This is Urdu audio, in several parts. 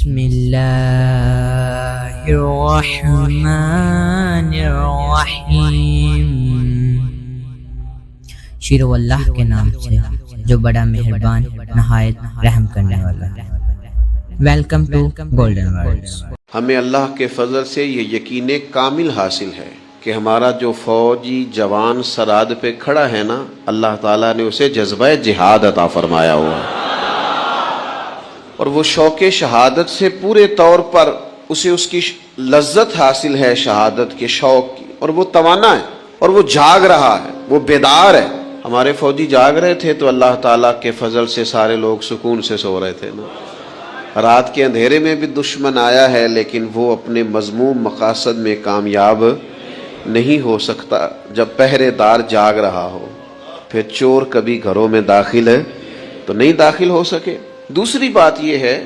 بسم اللہ الرحمن الرحیم، شروع اللہ کے نام سے جو بڑا مہربان نہایت رحم کرنے والا ہے۔ Welcome to golden words. ہمیں اللہ کے فضل سے یہ یقین کامل حاصل ہے کہ ہمارا جو فوجی جوان سرحد پہ کھڑا ہے نا، اللہ تعالیٰ نے اسے جذبہ جہاد عطا فرمایا ہوا ہے، اور وہ شوق شہادت سے پورے طور پر اسے اس کی لذت حاصل ہے، شہادت کے شوق کی، اور وہ توانا ہے اور وہ جاگ رہا ہے، وہ بیدار ہے۔ ہمارے فوجی جاگ رہے تھے تو اللہ تعالیٰ کے فضل سے سارے لوگ سکون سے سو رہے تھے نا۔ رات کے اندھیرے میں بھی دشمن آیا ہے، لیکن وہ اپنے مذموم مقاصد میں کامیاب نہیں ہو سکتا جب پہرے دار جاگ رہا ہو۔ پھر چور کبھی گھروں میں داخل ہے تو نہیں داخل ہو سکے۔ دوسری بات یہ ہے،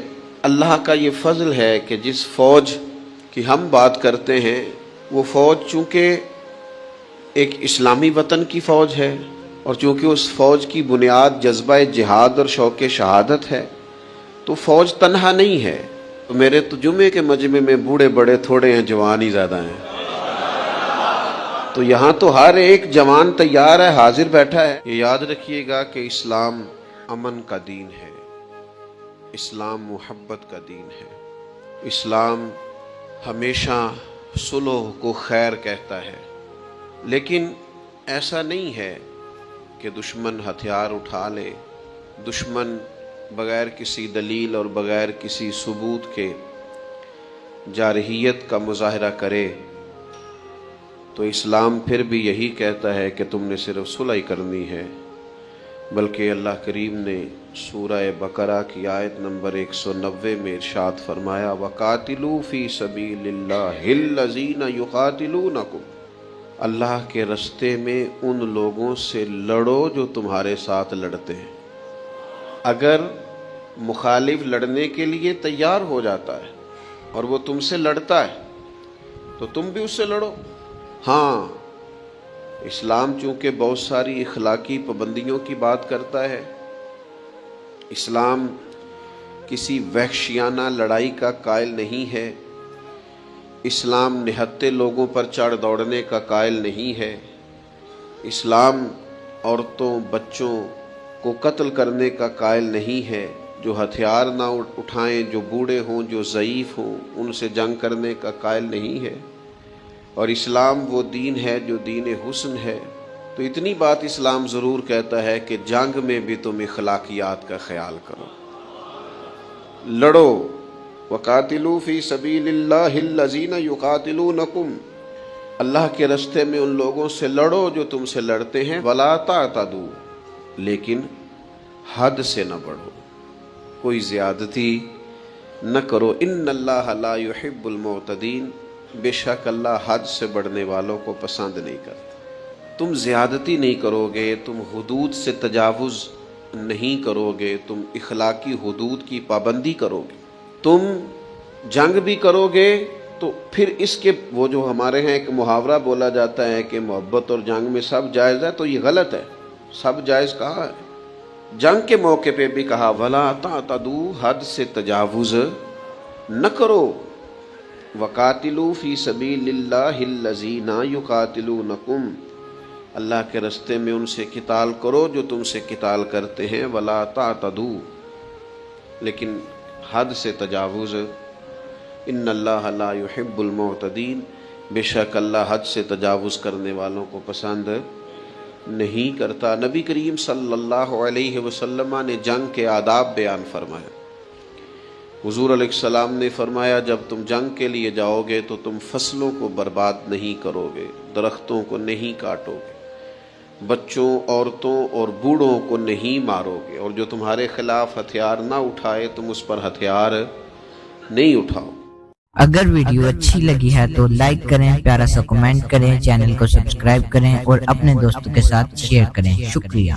اللہ کا یہ فضل ہے کہ جس فوج کی ہم بات کرتے ہیں وہ فوج چونکہ ایک اسلامی وطن کی فوج ہے، اور چونکہ اس فوج کی بنیاد جذبہ جہاد اور شوق شہادت ہے، تو فوج تنہا نہیں ہے۔ تو میرے تو جمعے کے مجمع میں بوڑھے بڑے تھوڑے ہیں، جوان ہی زیادہ ہیں، تو یہاں تو ہر ایک جوان تیار ہے، حاضر بیٹھا ہے۔ یہ یاد رکھیے گا کہ اسلام امن کا دین ہے، اسلام محبت کا دین ہے، اسلام ہمیشہ صلح کو خیر کہتا ہے۔ لیکن ایسا نہیں ہے کہ دشمن ہتھیار اٹھا لے، دشمن بغیر کسی دلیل اور بغیر کسی ثبوت کے جارحیت کا مظاہرہ کرے، تو اسلام پھر بھی یہی کہتا ہے کہ تم نے صرف صلح کرنی ہے۔ بلکہ اللہ کریم نے سورہ بقرہ کی آیت نمبر 190 میں ارشاد فرمایا، وَقَاتِلُوا فِي سَبِيلِ اللَّهِ الَّذِينَ يُقَاتِلُونَكُمْ، اللہ کے رستے میں ان لوگوں سے لڑو جو تمہارے ساتھ لڑتے ہیں۔ اگر مخالف لڑنے کے لیے تیار ہو جاتا ہے اور وہ تم سے لڑتا ہے تو تم بھی اس سے لڑو۔ ہاں، اسلام چونکہ بہت ساری اخلاقی پابندیوں کی بات کرتا ہے، اسلام کسی وحشیانہ لڑائی کا قائل نہیں ہے، اسلام نہتے لوگوں پر چڑھ دوڑنے کا قائل نہیں ہے، اسلام عورتوں بچوں کو قتل کرنے کا قائل نہیں ہے، جو ہتھیار نہ اٹھائیں، جو بوڑھے ہوں، جو ضعیف ہوں، ان سے جنگ کرنے کا قائل نہیں ہے، اور اسلام وہ دین ہے جو دین حسن ہے۔ تو اتنی بات اسلام ضرور کہتا ہے کہ جنگ میں بھی تم اخلاقیات کا خیال کرو، لڑو۔ وَقَاتِلُوا فِي سَبِيلِ اللَّهِ الَّذِينَ يُقَاتِلُونَكُمْ، اللہ کے راستے میں ان لوگوں سے لڑو جو تم سے لڑتے ہیں۔ وَلَا تَعْتَدُوا، لیکن حد سے نہ بڑھو، کوئی زیادتی نہ کرو۔ إِنَّ اللَّهَ لَا يُحِبُّ الْمُعْتَدِينَ، بے شک اللہ حد سے بڑھنے والوں کو پسند نہیں کرتا۔ تم زیادتی نہیں کرو گے، تم حدود سے تجاوز نہیں کرو گے، تم اخلاقی حدود کی پابندی کرو گے، تم جنگ بھی کرو گے تو پھر اس کے وہ جو ہمارے ہیں ایک محاورہ بولا جاتا ہے کہ محبت اور جنگ میں سب جائز ہے، تو یہ غلط ہے۔ سب جائز کہا ہے، جنگ کے موقع پہ بھی کہا وَلَا تَعْتَدُوا، حد سے تجاوز نہ کرو۔ وَقَاتِلُوا فِي سَبِيلِ اللَّهِ الَّذِينَ يُقَاتِلُونَكُمْ، اللہ کے راستے میں ان سے قتال کرو جو تم سے قتال کرتے ہیں۔ وَلَا تَعْتَدُوا، لیکن حد سے تجاوز۔ إِنَّ اللَّهَ لَا يُحِبُّ الْمُعْتَدِينَ، بے شک اللہ حد سے تجاوز کرنے والوں کو پسند نہیں کرتا۔ نبی کریم صلی اللہ علیہ وسلم نے جنگ کے آداب بیان فرمائے۔ حضور علیہ السلام نے فرمایا، جب تم جنگ کے لیے جاؤ گے تو تم فصلوں کو برباد نہیں کرو گے، درختوں کو نہیں کاٹو گے، بچوں عورتوں اور بوڑھوں کو نہیں مارو گے، اور جو تمہارے خلاف ہتھیار نہ اٹھائے تم اس پر ہتھیار نہیں اٹھاؤ۔ اگر ویڈیو اچھی لگی ہے تو لائک کریں، پیارا سا کمنٹ کریں، چینل کو سبسکرائب کریں اور اپنے دوستوں کے ساتھ شیئر کریں۔ شکریہ۔